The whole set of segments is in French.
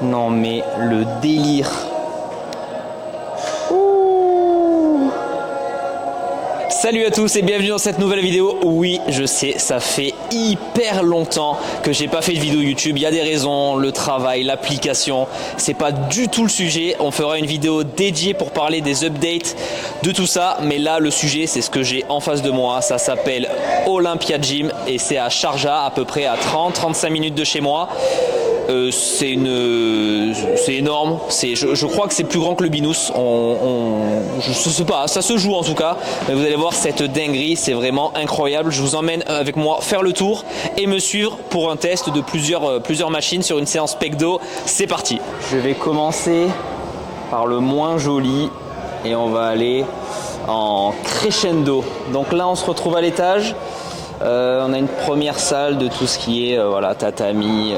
Non mais le délire. Salut à tous et bienvenue dans cette nouvelle vidéo. Oui, je sais, ça fait hyper longtemps que j'ai pas fait de vidéo YouTube. Il y a des raisons, le travail, l'application, c'est pas du tout le sujet. On fera une vidéo dédiée pour parler des updates, de tout ça. Mais là, le sujet, c'est ce que j'ai en face de moi. Ça s'appelle Olympia Gym et c'est à Sharjah, à peu près à 30-35 minutes de chez moi. C'est énorme. Je crois que c'est plus grand que le Binous. Je sais pas, ça se joue en tout cas. Mais vous allez voir cette dinguerie, c'est vraiment incroyable. Je vous emmène avec moi faire le tour et me suivre pour un test de plusieurs machines sur une séance pecdo. C'est parti. Je vais commencer par le moins joli et on va aller en crescendo. Donc là, on se retrouve à l'étage. On a une première salle de tout ce qui est voilà, tatami,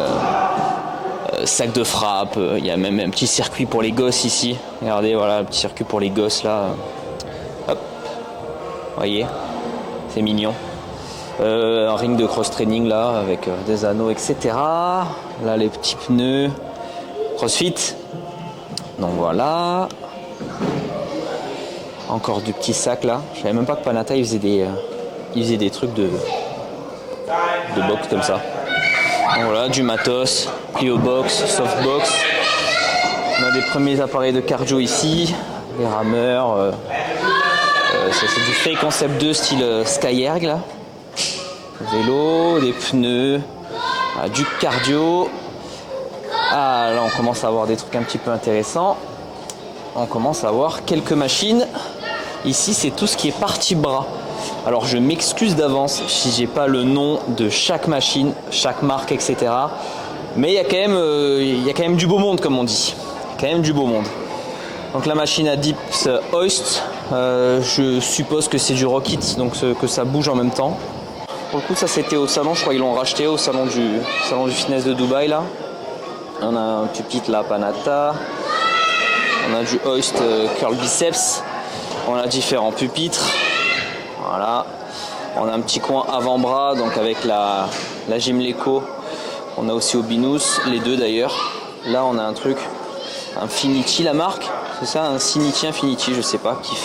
sac de frappe. Il y a même un petit circuit pour les gosses ici. Regardez, voilà, un petit circuit pour les gosses là. Hop, voyez, c'est mignon. Un ring de cross-training là avec des anneaux, etc. Là, les petits pneus. CrossFit. Donc voilà. Encore du petit sac là. Je savais même pas que Panata il faisait des trucs de boxe comme ça. Donc voilà, du matos, plio box, softbox. On a des premiers appareils de cardio ici, des rameurs. C'est du fake concept 2 style Skyerg là. Vélo, des pneus, du cardio. Ah là on commence à avoir des trucs un petit peu intéressants. On commence à avoir quelques machines. Ici c'est tout ce qui est partie bras. Alors je m'excuse d'avance si j'ai pas le nom de chaque machine, chaque marque, etc. Mais il y a quand même du beau monde comme on dit. Quand même du beau monde. Donc la machine à dips hoist, je suppose que c'est du Rockit, donc que ça bouge en même temps. Pour le coup ça c'était au salon, je crois qu'ils l'ont racheté au salon du fitness de Dubaï là. On a un pupitre là, Panata. On a du hoist curl biceps. On a différents pupitres. Voilà, on a un petit coin avant-bras, donc avec la Gymleco. On a aussi au Binous, les deux d'ailleurs. Là, on a un truc, un Finity, la marque, c'est ça, un Cinity Infinity, je sais pas, qui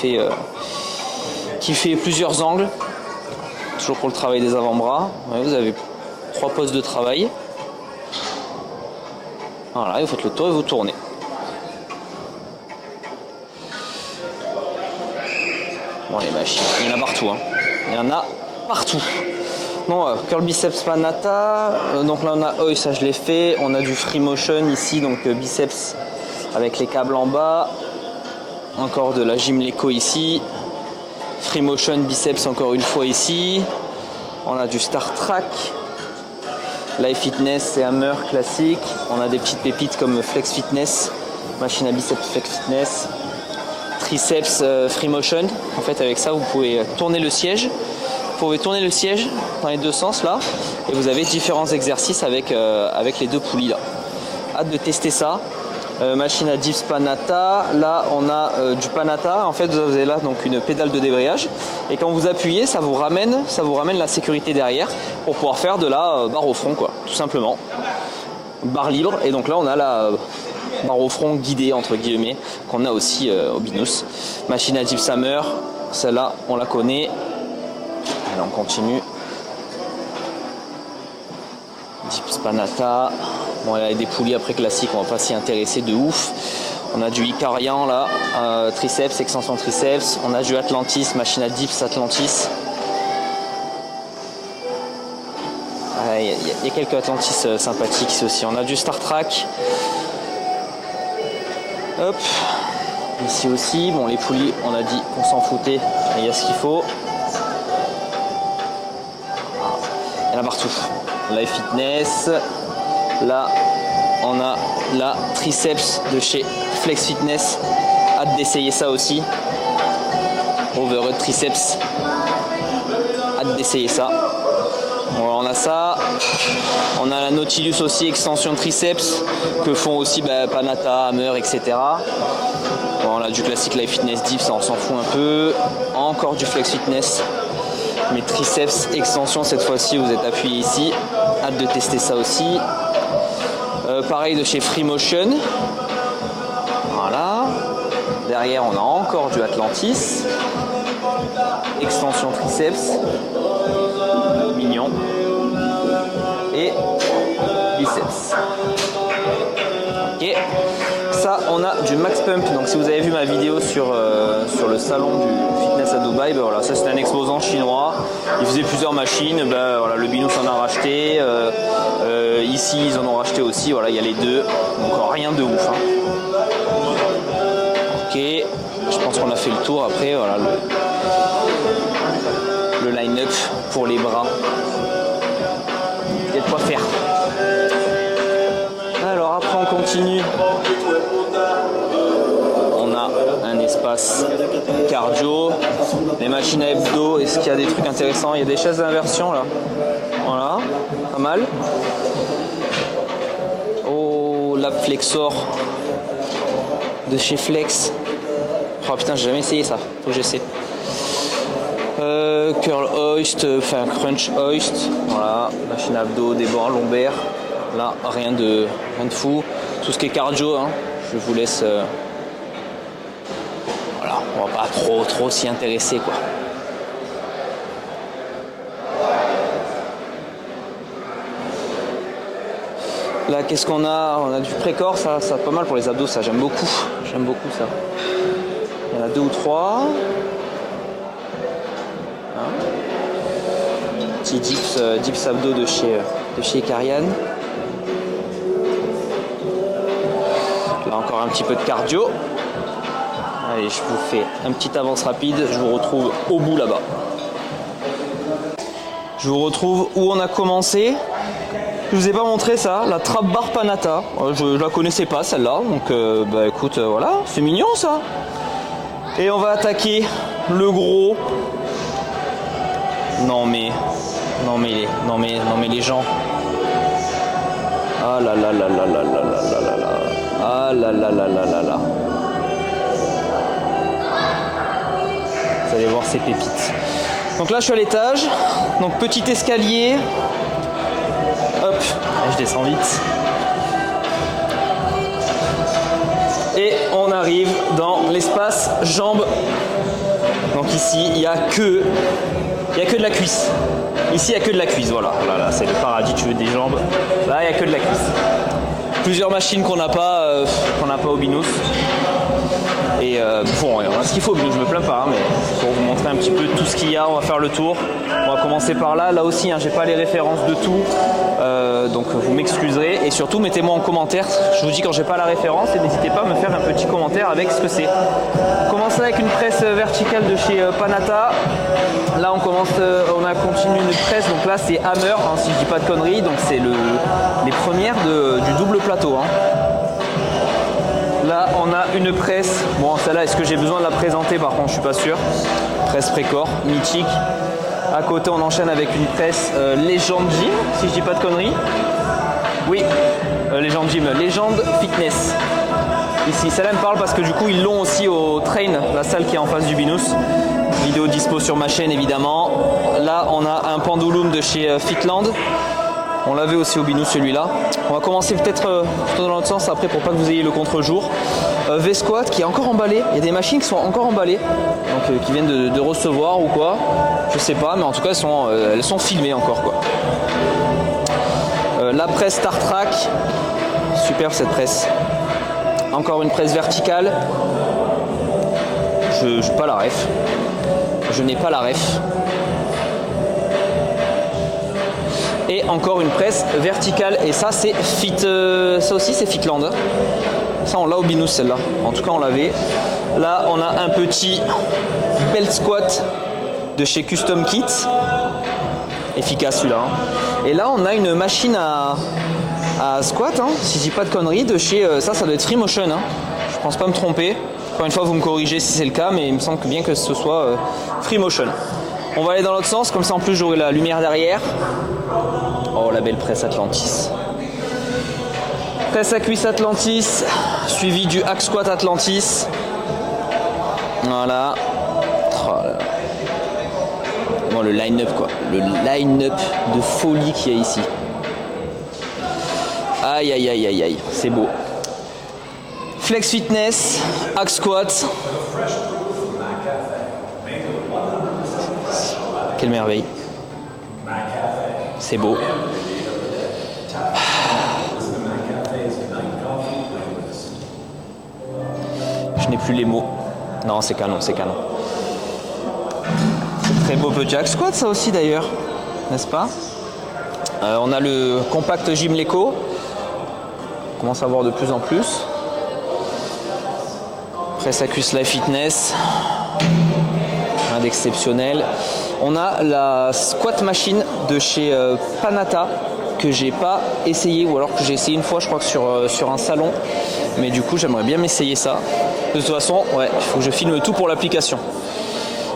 fait plusieurs angles. Toujours pour le travail des avant-bras. Ouais, vous avez 3 postes de travail. Voilà, vous faites le tour et vous tournez. Bon, les machines, il y en a partout, hein. Il y en a partout. Non, curl biceps Panata. Donc là on a Oi, ça je l'ai fait. On a du free motion ici, donc biceps avec les câbles en bas. Encore de la Gymleco ici. Free motion biceps encore une fois ici. On a du Star Track. Life Fitness et Hammer classique. On a des petites pépites comme Flex Fitness, machine à biceps Flex Fitness. Triceps free motion. En fait avec ça vous pouvez tourner le siège. Vous pouvez tourner le siège dans les deux sens là. Et vous avez différents exercices avec les deux poulies là. Hâte de tester ça. Machine à dips Panata. Là on a du Panata. En fait vous avez là donc une pédale de débrayage. Et quand vous appuyez ça vous ramène la sécurité derrière pour pouvoir faire de la barre au front quoi. Tout simplement. Barre libre. Et donc là on a la barre au front guidée entre guillemets qu'on a aussi au Binous. Machine à dips Hammer, celle-là on la connaît. Allez, on continue. Dips Panata. Bon, il y a des poulies après classiques, on va pas s'y intéresser de ouf. On a du Icarian là, triceps, extension triceps. On a du Atlantis, machine à dips Atlantis. Il y a quelques Atlantis sympathiques ici aussi. On a du Star Trek. Hop, ici aussi, bon les poulies, on a dit qu'on s'en foutait, il y a ce qu'il faut. Il y en a partout. Life Fitness, là on a la triceps de chez Flex Fitness, hâte d'essayer ça aussi. Overhead triceps, hâte d'essayer ça. Bon, on a ça, on a la Nautilus aussi, extension triceps, que font aussi Panata, Hammer, etc. Bon, on a du classique Life Fitness Dips, ça on s'en fout un peu. Encore du Flex Fitness, mais triceps, extension cette fois-ci, vous êtes appuyé ici. Hâte de tester ça aussi. Pareil de chez Freemotion. Voilà. Derrière, on a encore du Atlantis. Extension triceps. Mignon. Et biceps. Ok. Ça, on a du Max Pump. Donc, si vous avez vu ma vidéo sur le salon du fitness à Dubaï, ben voilà, ça c'est un exposant chinois. Il faisait plusieurs machines. Ben voilà, le Binous en a racheté. Ici, ils en ont racheté aussi. Voilà, il y a les deux. Donc, rien de ouf. Hein. Ok. Je pense qu'on a fait le tour. Après, voilà le line-up pour les bras. Il y a de quoi faire. Alors après on continue. On a un espace cardio, les machines à hebdo. Est-ce qu'il y a des trucs intéressants? Il y a des chaises d'inversion là. Voilà, pas mal. Oh, la Flexor de chez Flex. Oh putain, j'ai jamais essayé ça. Faut que j'essaie. Curl hoist, enfin crunch hoist. Voilà, machine à abdos, des bancs lombaires. Là, rien de fou. Tout ce qui est cardio, hein, je vous laisse. Voilà, on va pas trop s'y intéresser quoi. Là, qu'est-ce qu'on a? On a du pré-corps, ça pas mal pour les abdos, ça j'aime beaucoup. J'aime beaucoup ça. Il y en a 2 ou 3. Hein, petit dips abdos de chez Karian. Là encore un petit peu de cardio. Allez, je vous fais un petit avance rapide. Je vous retrouve au bout là-bas. Je vous retrouve où on a commencé. Je vous ai pas montré ça, la trap bar Panata. Je la connaissais pas celle-là, donc bah écoute, voilà, c'est mignon ça. Et on va attaquer le gros. Non mais les gens. Ah là là là là là là là là là. Ah là là là là là là. Vous allez voir ces pépites. Donc là je suis à l'étage. Donc petit escalier. Hop, je descends vite. Et on arrive dans l'espace jambes. Donc ici il n'y a que de la cuisse. Ici il n'y a que de la cuisse, voilà. Là, c'est le paradis, tu veux des jambes. Là il n'y a que de la cuisse. Plusieurs machines qu'on n'a pas au Binous. Et bon, on a ce qu'il faut au Binous, je me plains pas, hein, mais pour vous montrer un petit peu tout ce qu'il y a, on va faire le tour. On va commencer par là. Là aussi, hein, j'ai pas les références de tout. Donc vous m'excuserez. Et surtout, mettez-moi en commentaire. Je vous dis quand j'ai pas la référence et n'hésitez pas à me faire un petit commentaire avec ce que c'est. On commence avec une presse verticale de chez Panata. Là, on a continué une presse. Donc là, c'est Hammer, hein, si je dis pas de conneries. Donc c'est les premières du double plateau. Hein. Là, on a une presse. Bon, celle-là, est-ce que j'ai besoin de la présenter? Par contre, je suis pas sûr. Presse pré-corps, mythique. À côté, on enchaîne avec une presse Legend Gym, si je dis pas de conneries. Oui, Legend Gym, Legend Fitness. Ici, celle-là me parle parce que du coup, ils l'ont aussi au Train, la salle qui est en face du Binous. Vidéo dispo sur ma chaîne, évidemment. Là, on a un pendulum de chez Fitland. On l'avait aussi au Binous celui-là. On va commencer peut-être dans l'autre sens après pour pas que vous ayez le contre-jour. V-Squat qui est encore emballé. Il y a des machines qui sont encore emballées. Donc qui viennent de recevoir ou quoi. Je sais pas, mais en tout cas elles sont filmées encore quoi. La presse Star Trek. Super cette presse. Encore une presse verticale. Je n'ai pas la ref. Je n'ai pas la ref. Et encore une presse verticale. Et ça c'est ça aussi c'est Fitland. Ça on l'a au Binous celle-là. En tout cas on l'avait. Là on a un petit belt squat de chez Custom Kit. Efficace celui-là. Hein. Et là on a une machine à squat, hein, si je dis pas de conneries, de chez ça doit être Freemotion. Hein. Je pense pas me tromper. Encore une fois vous me corrigez si c'est le cas, mais il me semble bien que ce soit Freemotion. On va aller dans l'autre sens, comme ça en plus j'aurai la lumière derrière. Oh la belle presse Atlantis. Presse à cuisse Atlantis, suivi du hack squat Atlantis. Voilà. Oh là là. Bon, le line-up quoi. Le line-up de folie qu'il y a ici. Aïe, aïe, aïe, aïe, aïe, c'est beau. Flex Fitness, Hack Squat. Quelle merveille. C'est beau. Je n'ai plus les mots. Non, c'est canon, c'est canon. C'est très beau petit Hack Squat, ça aussi d'ailleurs, n'est-ce pas? On a le compact Gym Leco. On commence à voir de plus en plus. Press Accus Life Fitness. Rien d'exceptionnel. On a la squat machine de chez Panatta que j'ai pas essayé, ou alors que j'ai essayé une fois, je crois que sur un salon. Mais du coup, j'aimerais bien m'essayer ça. De toute façon, ouais, il faut que je filme tout pour l'application.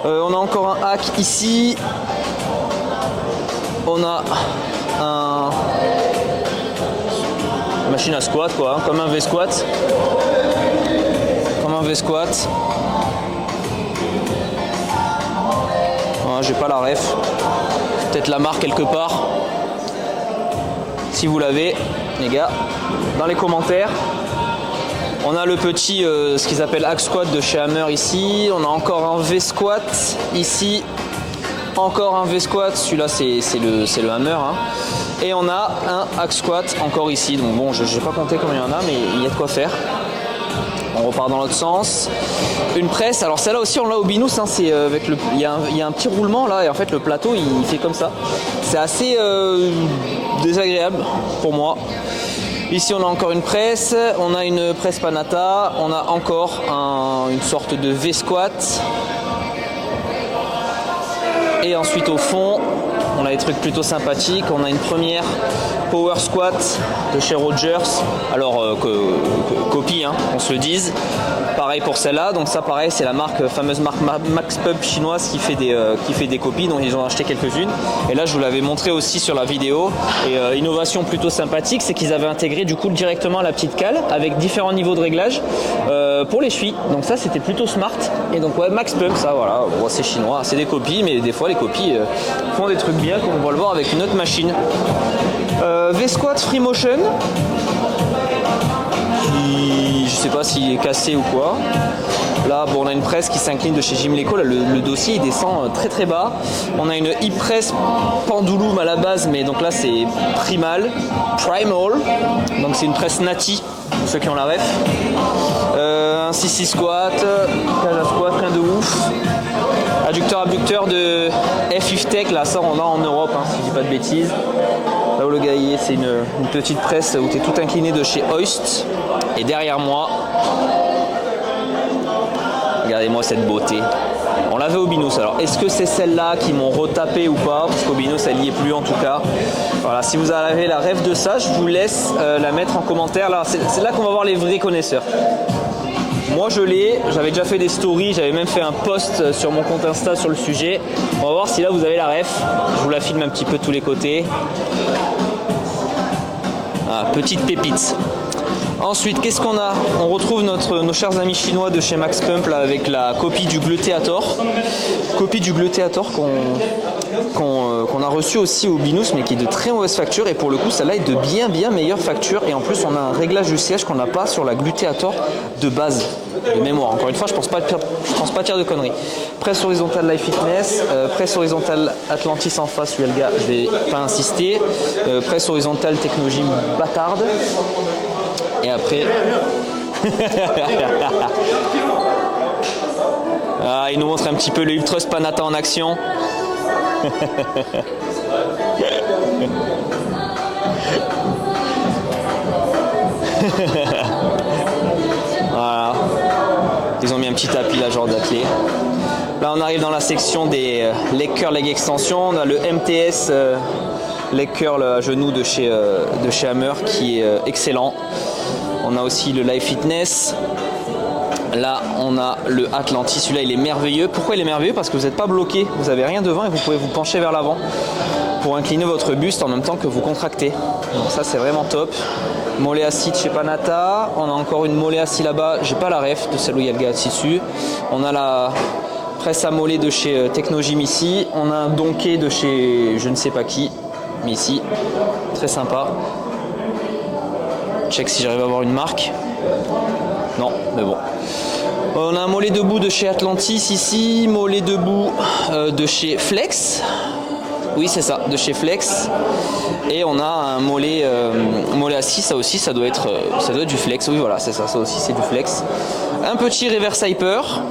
On a encore un hack ici. On a un machine à squat, quoi, hein, comme un V-squat. Comme un V-squat. J'ai pas la ref. Peut-être la marque quelque part. Si vous l'avez, les gars, dans les commentaires. On a le petit, ce qu'ils appellent Hack Squat de chez Hammer ici. On a encore un V-squat ici. Encore un V-squat. Celui-là, c'est le Hammer. Hein. Et on a un Hack Squat encore ici. Donc bon, je n'ai pas compté combien il y en a, mais il y a de quoi faire. On repart dans l'autre sens. Une presse, alors celle-là aussi on l'a au Binous, hein, c'est avec il y a un petit roulement là et en fait le plateau il fait comme ça. C'est assez désagréable pour moi. Ici on a encore une presse, on a une presse Panatta, on a encore une sorte de V-squat. Et ensuite au fond, on a des trucs plutôt sympathiques. On a une première Power Squat de chez Rogers. Alors copie, hein, on se le dise. Pareil pour celle-là. Donc ça pareil, c'est la fameuse marque Max Pump chinoise qui fait des copies. Donc ils ont acheté quelques-unes. Et là je vous l'avais montré aussi sur la vidéo. Et innovation plutôt sympathique, c'est qu'ils avaient intégré du coup directement la petite cale avec différents niveaux de réglage pour les chevilles. Donc ça c'était plutôt smart. Et donc ouais, Max Pump, ça voilà, bon, c'est chinois, c'est des copies, mais des fois les copies font des trucs bien comme on va le voir avec une autre machine. V-Squat Free Motion qui je sais pas s'il est cassé ou quoi. Là bon, on a une presse qui s'incline de chez Gym Leco, là, le dossier il descend très très bas. On a une hip press pendulum à la base, mais donc là c'est primal, donc c'est une presse nati pour ceux qui ont la ref. Un 6-6 squat, cage à squat, rien de ouf. Adducteur abducteur de F Tech, là ça on a en Europe, hein, si je dis pas de bêtises. Là où le gars y est, c'est une petite presse où tu es tout incliné de chez Hoist. Et derrière moi, regardez-moi cette beauté. On l'avait au Binous. Alors, est-ce que c'est celle-là qui m'ont retapé ou pas? Parce qu'au Binous, elle n'y est plus en tout cas. Voilà, si vous avez la rêve de ça, je vous laisse la mettre en commentaire. Là, c'est là qu'on va voir les vrais connaisseurs. Moi, je l'ai. J'avais déjà fait des stories. J'avais même fait un post sur mon compte Insta sur le sujet. On va voir si là, vous avez la ref. Je vous la filme un petit peu de tous les côtés. Ah, petite pépite. Ensuite, qu'est-ce qu'on a? On retrouve nos chers amis chinois de chez Max Pump là, avec la copie du Gluteator. Copie du Gluteator qu'on a reçu aussi au Binous, mais qui est de très mauvaise facture. Et pour le coup, celle-là est de bien meilleure facture. Et en plus, on a un réglage du siège qu'on n'a pas sur la Gluteator de base, de mémoire. Encore une fois, je pense pas dire de conneries. Presse horizontale Life Fitness, presse horizontale Atlantis en face, lui, le gars, je vais pas insister. Presse horizontale Technogym bâtarde. Et après... ah, il nous montre un petit peu le Hip Thrust Panatta en action. Voilà. Ils ont mis un petit tapis là, genre d'athlée. Là, on arrive dans la section des leg curl, leg extension. On a le MTS leg curl à genoux de chez Hammer qui est excellent. On a aussi le Life Fitness. Là, on a le Atlantis. Celui-là, il est merveilleux. Pourquoi il est merveilleux? Parce que vous n'êtes pas bloqué. Vous n'avez rien devant et vous pouvez vous pencher vers l'avant pour incliner votre buste en même temps que vous contractez. Donc ça, c'est vraiment top. Mollet assis de chez Panatta. On a encore une mollet assis là-bas. J'ai pas la ref de celle où il y a le gars assis dessus. On a la presse à mollet de chez Technogym ici. On a un donkey de chez je ne sais pas qui. Mais ici, très sympa. Check si j'arrive à avoir une marque. Non, mais bon. On a un mollet debout de chez Atlantis ici, mollet debout de chez Flex. Oui, c'est ça, de chez Flex. Et on a un mollet assis, ça aussi, ça doit être du Flex. Oui, voilà, c'est ça, ça aussi, c'est du Flex. Un petit reverse hyper.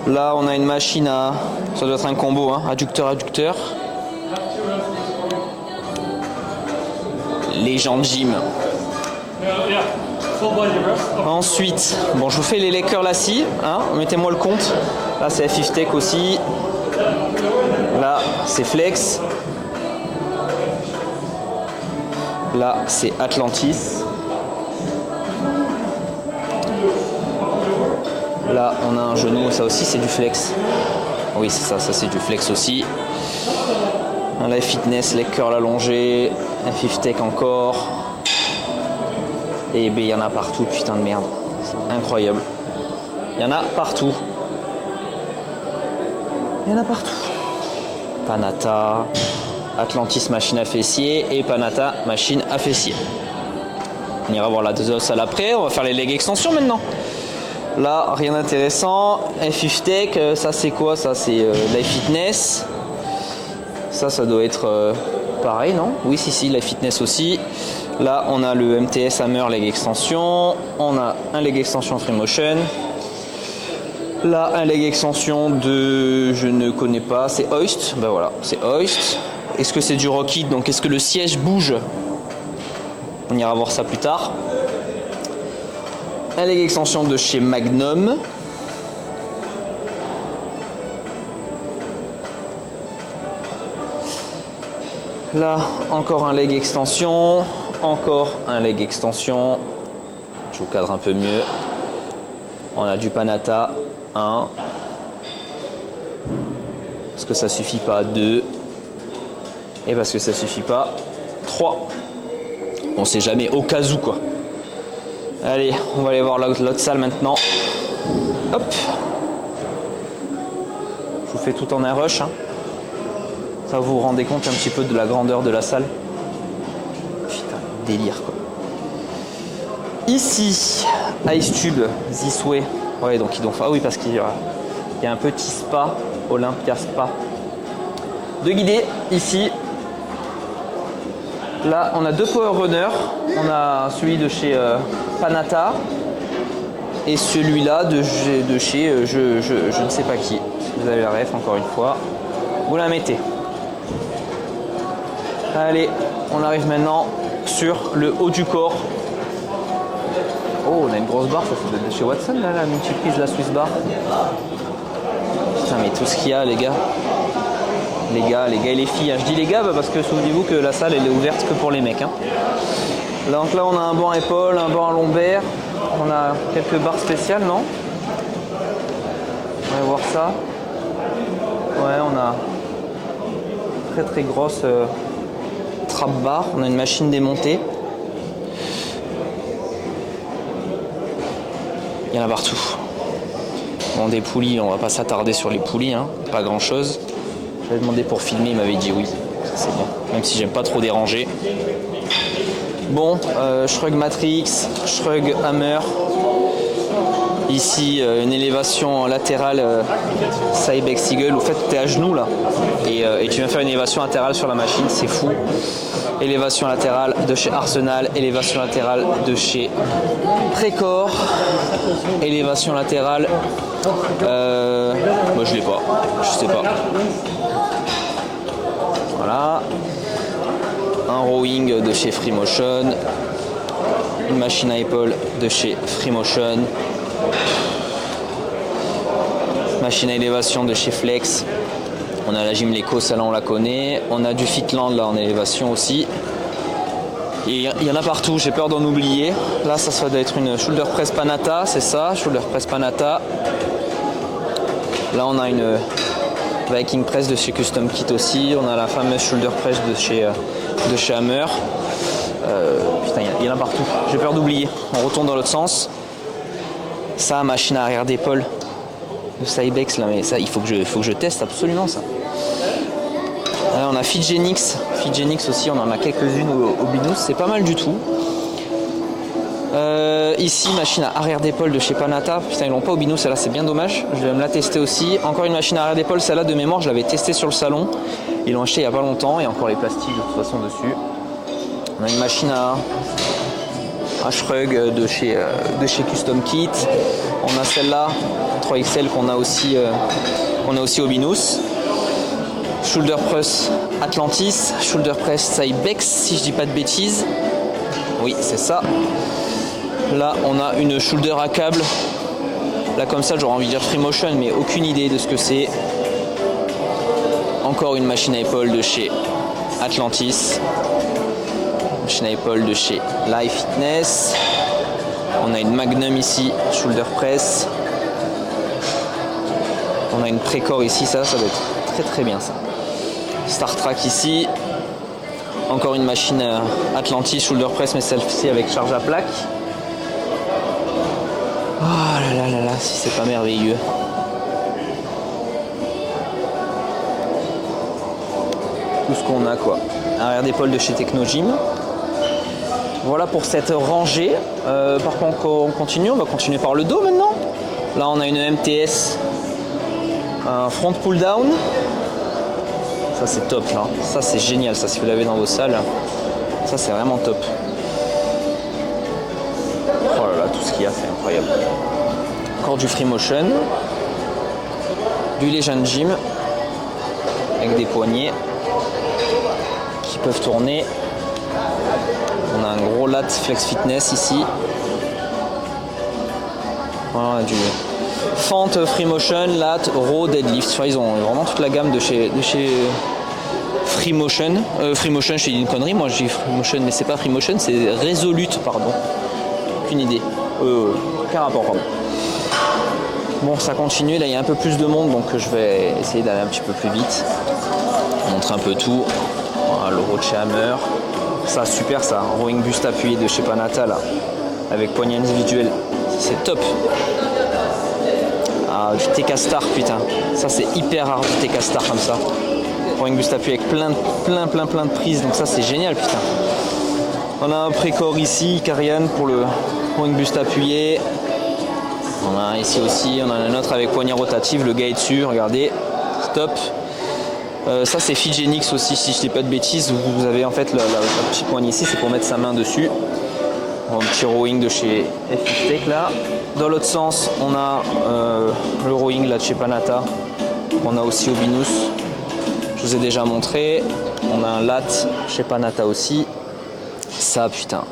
Là, on a une machine à... Ça doit être un combo, hein, adducteur. Légende Gym. Ensuite, bon, je vous fais les Lakers Lassie, hein, mettez-moi le compte. Là, c'est FIF Tech aussi. Là, c'est Flex. Là, c'est Atlantis. Là, on a un genou, ça aussi, c'est du Flex. Oui, c'est ça, ça c'est du Flex aussi. Un Life Fitness, leg curl allongé, un FIF Tech encore. Et ben, il y en a partout, putain de merde. C'est incroyable. Il y en a partout. Il y en a partout. Panata, Atlantis machine à fessier et Panata machine à fessier. On ira voir la deuxième salle après. On va faire les leg extensions maintenant. Là, rien d'intéressant. FIF Tech, ça c'est quoi? Ça c'est Life Fitness. Ça doit être pareil, non? Oui, si, Life Fitness aussi. Là, on a le MTS Hammer leg extension. On a un leg extension free motion. Là, un leg extension de... Je ne connais pas. C'est Hoist. Ben voilà, c'est Hoist. Est-ce que c'est du Rockit? Donc, est-ce que le siège bouge? On ira voir ça plus tard. Un leg extension de chez Magnum. Là, encore un leg extension. Encore un leg extension. Je vous cadre un peu mieux. On a du Panata. 1. Parce que ça suffit pas. 2. Et parce que ça suffit pas. 3. On sait jamais, au cas où quoi. Allez, on va aller voir l'autre salle maintenant. Hop. Je vous fais tout en un rush. Hein. Ça vous vous rendez compte un petit peu de la grandeur de la salle. Putain, délire quoi. Ici, Ice Tube, This Way. Ouais, donc ils ont fait. Ah oui, parce qu'il y a un petit spa, Olympia Spa. De guidés, ici. Là, on a deux Power Runners. On a celui de chez Panata et celui-là de chez je ne sais pas qui. Vous avez la ref, encore une fois. Vous la mettez. Allez, on arrive maintenant sur le haut du corps. Oh, on a une grosse barre, ça doit être de chez Watson, là, la multiprise, la Swiss bar. Putain, mais tout ce qu'il y a, les gars. Les gars et les filles. Je dis les gars parce que souvenez-vous que la salle elle est ouverte que pour les mecs. Hein. Donc là on a un banc à épaules, un banc à lombaire. On a quelques barres spéciales, non? On va voir ça. Ouais, on a très grosse trap bar. On a une machine démontée. Il y en a partout. Bon, des poulies, on va pas s'attarder sur les poulies, hein. Pas grand chose. J'avais demandé pour filmer, il m'avait dit oui. Ça c'est bien. Même si j'aime pas trop déranger. Bon, Shrug Matrix, Shrug Hammer. Ici, une élévation latérale Cybex Eagle. Au fait, tu es à genoux là. Et tu viens faire une élévation latérale sur la machine, c'est fou. Élévation latérale de chez Arsenal. Élévation latérale de chez Précor. Élévation latérale. Moi je l'ai pas. Je sais pas. Voilà. Un rowing de chez Free Motion. Une machine à épaules de chez Free Motion. Machine à élévation de chez Flex. On a la Gymleco, celle-là on la connaît. On a du Fitland là en élévation aussi. Et il y en a partout, j'ai peur d'en oublier. Là ça doit être une shoulder press Panata, c'est ça, shoulder press Panata. Là on a une Viking press de chez Custom Kit aussi. On a la fameuse shoulder press de chez Hammer. Putain, il y en a partout. J'ai peur d'oublier. On retourne dans l'autre sens. Ça, machine à arrière d'épaule de Cybex là, mais ça, il faut que je teste absolument ça. Là, on a Fitgenix aussi, on en a quelques-unes au Binous, c'est pas mal du tout. Ici, machine à arrière d'épaule de chez Panata. Putain, ils l'ont pas au Binous, celle-là, c'est bien dommage. Je vais me la tester aussi. Encore une machine à arrière d'épaule, celle-là de mémoire, je l'avais testée sur le salon. Ils l'ont acheté il y a pas longtemps et encore les plastiques de toute façon dessus. On a une machine à shrug de chez Custom Kit. On a celle-là 3XL qu'on a aussi au Binous. Shoulder press Atlantis, shoulder press Cybex si je dis pas de bêtises. Oui, c'est ça. Là, on a une shoulder à câble. Là, comme ça, j'aurais envie de dire Free Motion, mais aucune idée de ce que c'est. Encore une machine à épaules de chez Atlantis. Machine à épaules de chez Life Fitness. On a une Magnum ici, shoulder press. On a une Précor ici, ça doit être très très bien ça. Star Trek ici. Encore une machine Atlantis shoulder press, mais celle-ci avec charge à plaque. Oh là là là là, si c'est pas merveilleux. Tout ce qu'on a quoi. Arrière d'épaule de chez Technogym. Voilà pour cette rangée. Par contre, on continue. On va continuer par le dos maintenant. Là, on a une MTS. Un front pull down. Ça, c'est top là. Ça, c'est génial. Ça, si vous l'avez dans vos salles. Ça, c'est vraiment top. Oh là là, tout ce qu'il y a, c'est incroyable. Encore du free motion. Du Legend Gym. Avec des poignets qui peuvent tourner. On a un gros lat flex fitness ici. Voilà, du fente free motion, lat, row, deadlift. Enfin, ils ont vraiment toute la gamme de chez free motion. Free motion, je dis une connerie, moi je dis free motion, mais c'est pas free motion, c'est Resolute, pardon. Aucune idée. Aucun rapport, pardon. Bon, ça continue, là il y a un peu plus de monde, donc je vais essayer d'aller un petit peu plus vite. Montrer un peu tout. Voilà, le row de chez Hammer. Ça, super ça, rowing buste appuyé de chez Panata là, avec poignée individuelle. C'est top. Ah, du TK Star, putain. Ça, c'est hyper rare du TK Star comme ça. Rowing buste appuyé avec plein de prises, donc ça, c'est génial, putain. On a un Précor ici, Carian pour le rowing buste appuyé. On a ici aussi, on a un autre avec poignée rotative, le gars est dessus, regardez, stop. Ça c'est Figenix aussi, si je dis pas de bêtises. Vous avez en fait la petite poignée ici, c'est pour mettre sa main dessus. Un petit rowing de chez FXTech là. Dans l'autre sens, on a le rowing là de chez Panata. On a aussi au Binous. Je vous ai déjà montré. On a un lat chez Panata aussi. Ça putain.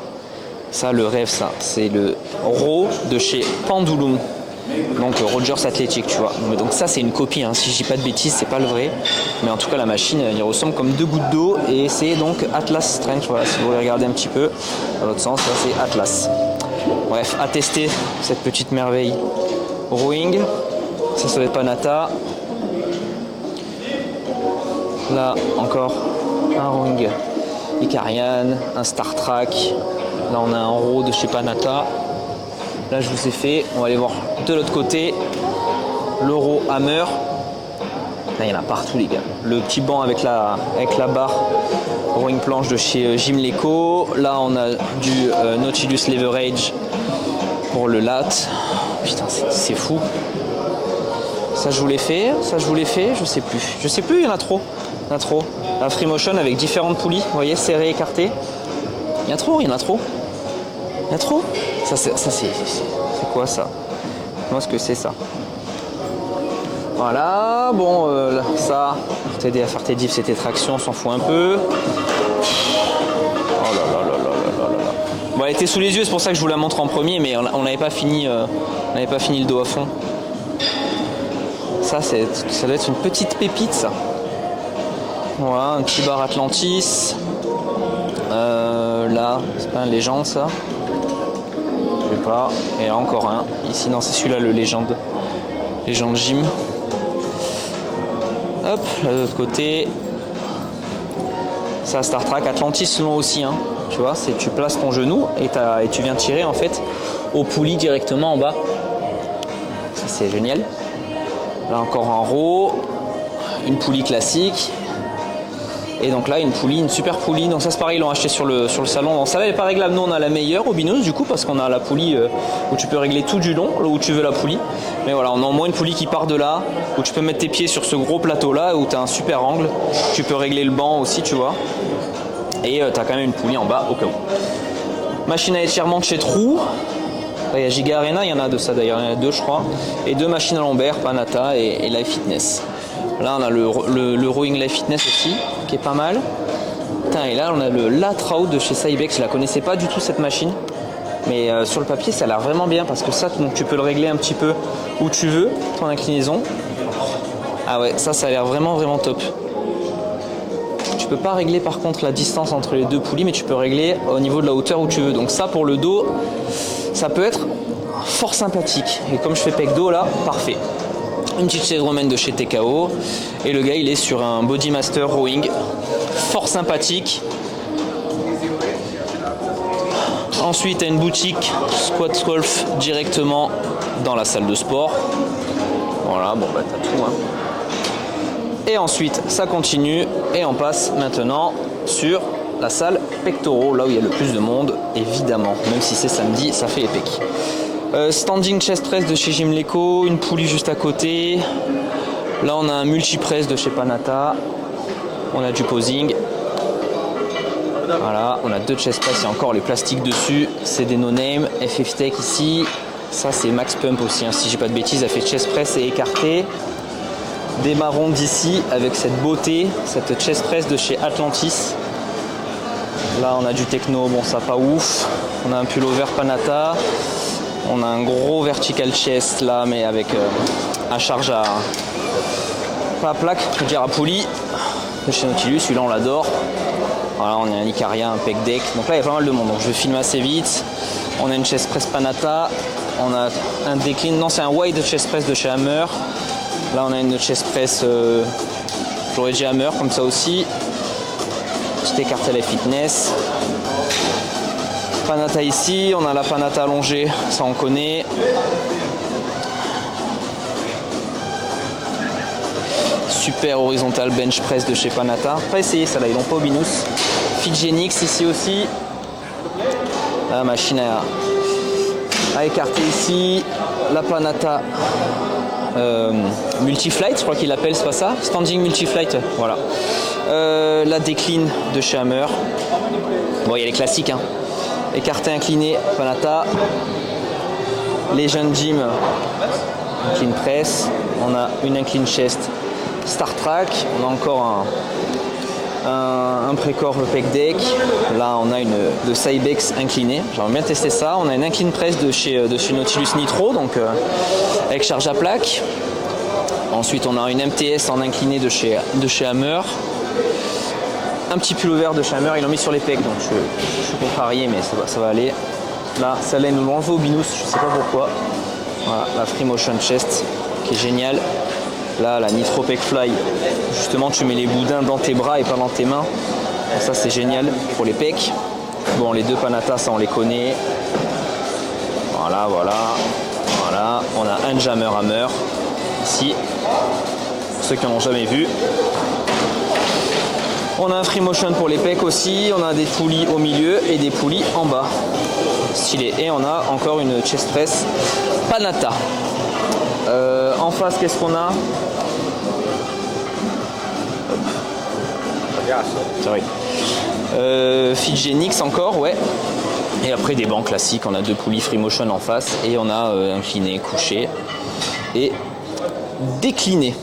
Ça le rêve ça. C'est le row de chez Pendulum. Donc Rogers Athletic, tu vois. Donc ça c'est une copie, hein. Si je dis pas de bêtises, c'est pas le vrai. Mais en tout cas la machine, il ressemble comme deux gouttes d'eau. Et c'est donc Atlas Strength, voilà, si vous voulez regarder un petit peu. Dans l'autre sens, là c'est Atlas. Bref, à tester cette petite merveille. Rowing, ça doit être Panata. Là encore un rowing Icarian, un Star Trek. Là on a un row de chez Panata. Là je vous ai fait, on va aller voir de l'autre côté, l'Euro Hammer. Là il y en a partout les gars. Le petit banc avec la barre, rowing planche de chez Gymleco. Là on a du Nautilus Leverage pour le lat. Putain c'est fou. Ça je vous l'ai fait, je sais plus, il y en a trop. La free motion avec différentes poulies, vous voyez, serré, écarté. Il y en a trop. Ça c'est quoi ça? Moi ce que c'est ça. Voilà, bon ça, pour t'aider à faire tes dips et tes tractions, on s'en fout un peu. Oh là là là là là là là. Bon, elle était sous les yeux, c'est pour ça que je vous la montre en premier, mais on n'avait pas fini le dos à fond. Ça doit être une petite pépite ça. Voilà, un petit bar Atlantis. Là, c'est pas un légende ça. Je sais pas. Et là encore un. Ici, non, c'est celui-là le légende gym. Hop, là de l'autre côté. Ça, Star Trek. Atlantis long aussi, hein. Tu vois, c'est tu places ton genou et tu viens tirer en fait au poulie directement en bas. Ça c'est génial. Là encore un row, une poulie classique. Et donc là, une super poulie. Donc ça, c'est pareil, ils l'ont acheté sur le salon. Donc ça, elle n'est pas réglable. Nous, on a la meilleure au Binous, du coup, parce qu'on a la poulie où tu peux régler tout du long, là où tu veux la poulie. Mais voilà, on a au moins une poulie qui part de là, où tu peux mettre tes pieds sur ce gros plateau-là, où tu as un super angle. Tu peux régler le banc aussi, tu vois. Et tu as quand même une poulie en bas, au cas où. Machine à étirement de chez True. Il y a Giga Arena, il y en a de ça d'ailleurs, il y en a 2 je crois. Et 2 machines à lombaire, Panata et Life Fitness. Là on a le Rowing Life Fitness aussi, qui est pas mal. Putain, et là on a le Latrout de chez Cybex, je la connaissais pas du tout cette machine. Mais sur le papier ça a l'air vraiment bien parce que ça donc, tu peux le régler un petit peu où tu veux, ton inclinaison. Ah ouais, ça a l'air vraiment top. Tu peux pas régler par contre la distance entre les 2 poulies, mais tu peux régler au niveau de la hauteur où tu veux. Donc ça pour le dos, ça peut être fort sympathique. Et comme je fais pec dos là, parfait. Une petite chaise romaine de chez TKO. Et le gars il est sur un Bodymaster Rowing. Fort sympathique. Ensuite, à une boutique Squat Golf directement dans la salle de sport. Voilà, bon bah t'as tout hein. Et ensuite, ça continue et on passe maintenant sur la salle pectoraux, là où il y a le plus de monde, évidemment. Même si c'est samedi, ça fait les pecs. Standing chest press de chez Gymleco, une poulie juste à côté. Là, on a un multi-press de chez Panata. On a du posing. Voilà, on a 2 chest press, il y a encore les plastiques dessus. C'est des no-name, FF Tech ici. Ça, c'est Max Pump aussi, hein, si j'ai pas de bêtises. Elle fait chest press et écarté. Des marrons d'ici avec cette beauté, cette chest press de chez Atlantis. Là on a du techno, bon ça pas ouf. On a un pullover Panata. On a un gros vertical chest là mais avec un charge à pas à plaque, je veux dire à poulie de chez Nautilus, celui-là on l'adore. Voilà, on a un Icaria, un pec deck. Donc là il y a pas mal de monde, donc je vais filmer assez vite. On a une chest press Panata. On a un décline, non c'est un wide chest press de chez Hammer. Là on a une chest press, j'aurais dit Hammer comme ça aussi. Petit écarté Life Fitness. Panata ici, on a la Panata allongée, ça on connaît. Super horizontal bench press de chez Panata. Pas essayé ça là, ils l'ont pas au Binous. Fitgenix ici aussi. La machine à écarter ici. La Panata. Multi-flight, je crois qu'il l'appelle, c'est pas ça? Standing multi-flight, voilà. La décline de chez Hammer. Bon, il y a les classiques, hein. Écarté, incliné, Panata. Legend Gym, incline press. On a une incline chest Star Trek. On a encore un pré-corps pec deck. Là, on a une de Cybex inclinée. J'aimerais bien tester ça. On a une incline press de chez Nautilus Nitro, donc avec charge à plaque. Ensuite, on a une MTS en incliné de chez Hammer. Un petit pullover de chez Hammer. Ils l'ont mis sur les pecs, donc je suis contrarié, mais ça va aller. Là, celle-là, ils nous l'ont enlevé au Binous. Je sais pas pourquoi. Voilà, la Free Motion Chest qui est géniale. Là, la Nitro Pec Fly, justement, tu mets les boudins dans tes bras et pas dans tes mains. Ça, c'est génial pour les pecs. Bon, les 2 Panata, ça, on les connaît. Voilà. On a un Jammer Hammer ici, pour ceux qui n'en ont jamais vu. On a un Free Motion pour les pecs aussi. On a des poulies au milieu et des poulies en bas. Stylé. Et on a encore une chest press Panata. En face, qu'est-ce qu'on a? C'est vrai. Fitgenix encore, ouais. Et après des bancs classiques, on a 2 poulies Free Motion en face et on a incliné, couché et décliné.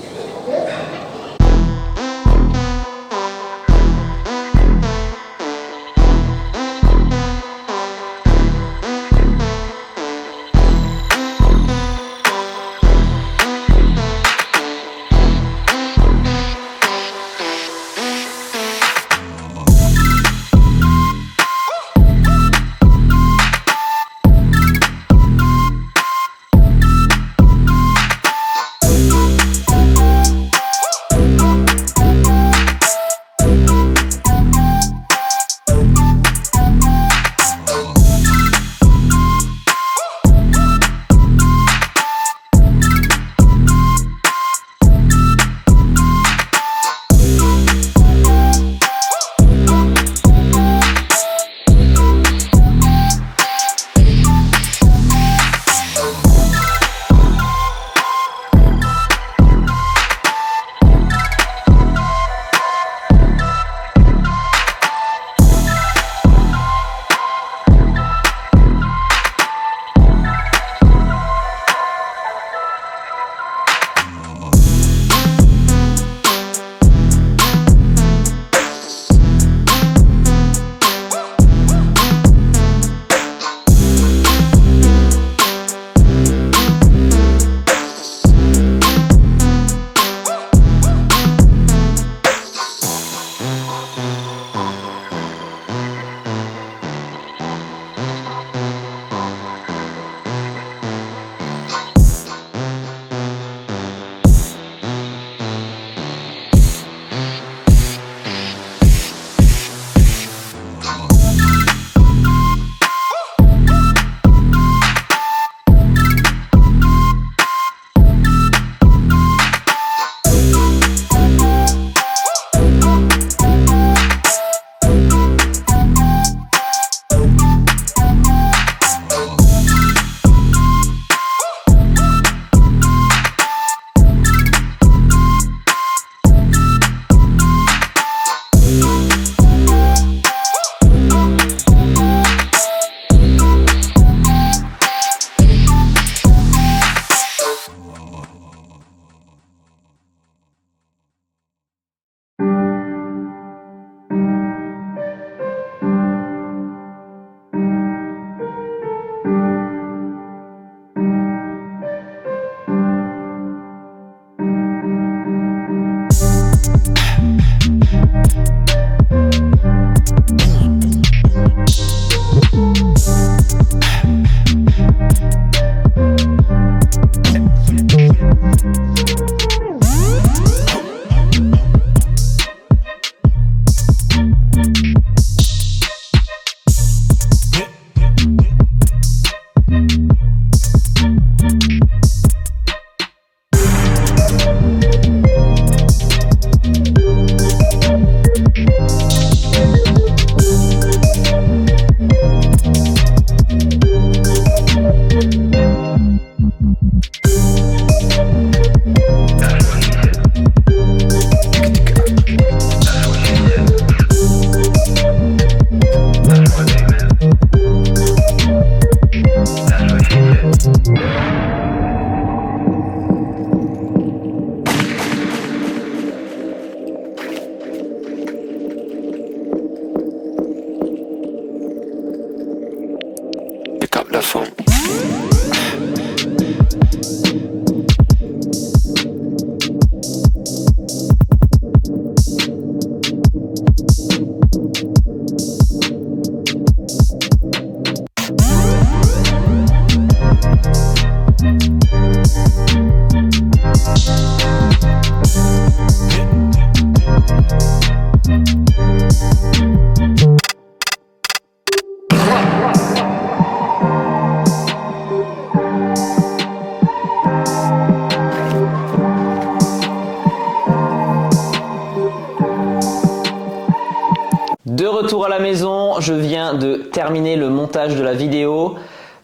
la maison, je viens de terminer le montage de la vidéo.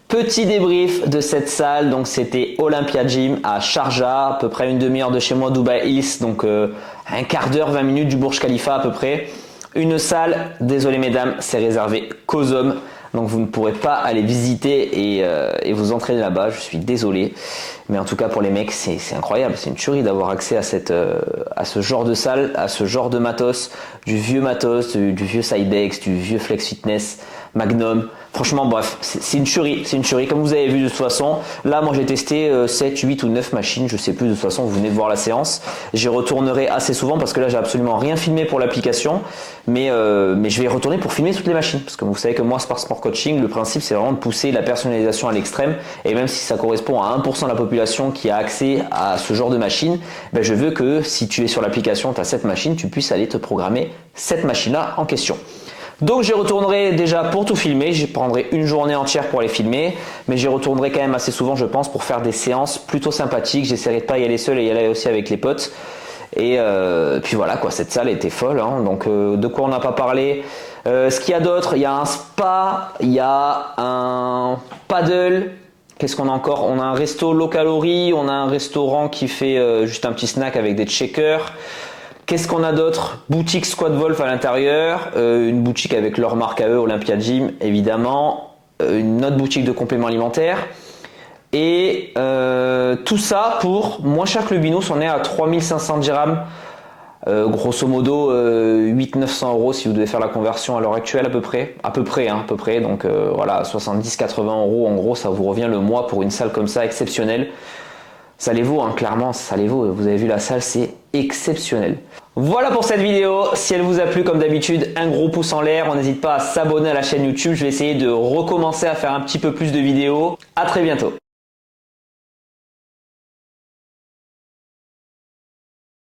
Petit débrief de cette salle, donc c'était Olympia Gym à Sharjah, à peu près une demi-heure de chez moi, Dubai Hills, donc un quart d'heure, 20 minutes du Burj Khalifa à peu près. Une salle, désolé mesdames, c'est réservé qu'aux hommes. Donc vous ne pourrez pas aller visiter et vous entraîner là-bas, je suis désolé. Mais en tout cas pour les mecs, c'est incroyable, c'est une tuerie d'avoir accès à ce genre de salle, à ce genre de matos, du vieux matos, du vieux Cybex, du vieux Flex Fitness, Magnum. Franchement bref, c'est une tuerie comme vous avez vu de toute façon. Là moi j'ai testé 7, 8 ou 9 machines, je sais plus de toute façon, vous venez de voir la séance. J'y retournerai assez souvent parce que là j'ai absolument rien filmé pour l'application. Mais je vais y retourner pour filmer toutes les machines. Parce que vous savez que moi Smart Sport Coaching, le principe c'est vraiment de pousser la personnalisation à l'extrême. Et même si ça correspond à 1% de la population qui a accès à ce genre de machine, ben je veux que si tu es sur l'application, tu as cette machine, tu puisses aller te programmer cette machine-là en question. Donc j'y retournerai déjà pour tout filmer, j'y prendrai une journée entière pour les filmer, mais j'y retournerai quand même assez souvent je pense pour faire des séances plutôt sympathiques, j'essaierai de pas y aller seul et y aller aussi avec les potes. Et puis voilà quoi, cette salle était folle, hein. Donc de quoi on n'a pas parlé. Ce qu'il y a d'autre, il y a un spa, il y a un paddle. Qu'est-ce qu'on a encore? On a un resto low calories, on a un restaurant qui fait juste un petit snack avec des shakers. Qu'est-ce qu'on a d'autre? Boutique Squat Wolf à l'intérieur, une boutique avec leur marque à eux, Olympia Gym évidemment, une autre boutique de compléments alimentaires. Et tout ça pour moins cher que le Binous, on est à 3500 dirhams, grosso modo 800-900 euros si vous devez faire la conversion à l'heure actuelle à peu près, donc voilà 70-80 euros en gros ça vous revient le mois pour une salle comme ça exceptionnelle. Ça les vaut, hein, clairement, ça les vaut. Vous avez vu la salle, c'est exceptionnel. Voilà pour cette vidéo. Si elle vous a plu, comme d'habitude, un gros pouce en l'air. On n'hésite pas à s'abonner à la chaîne YouTube. Je vais essayer de recommencer à faire un petit peu plus de vidéos. À très bientôt.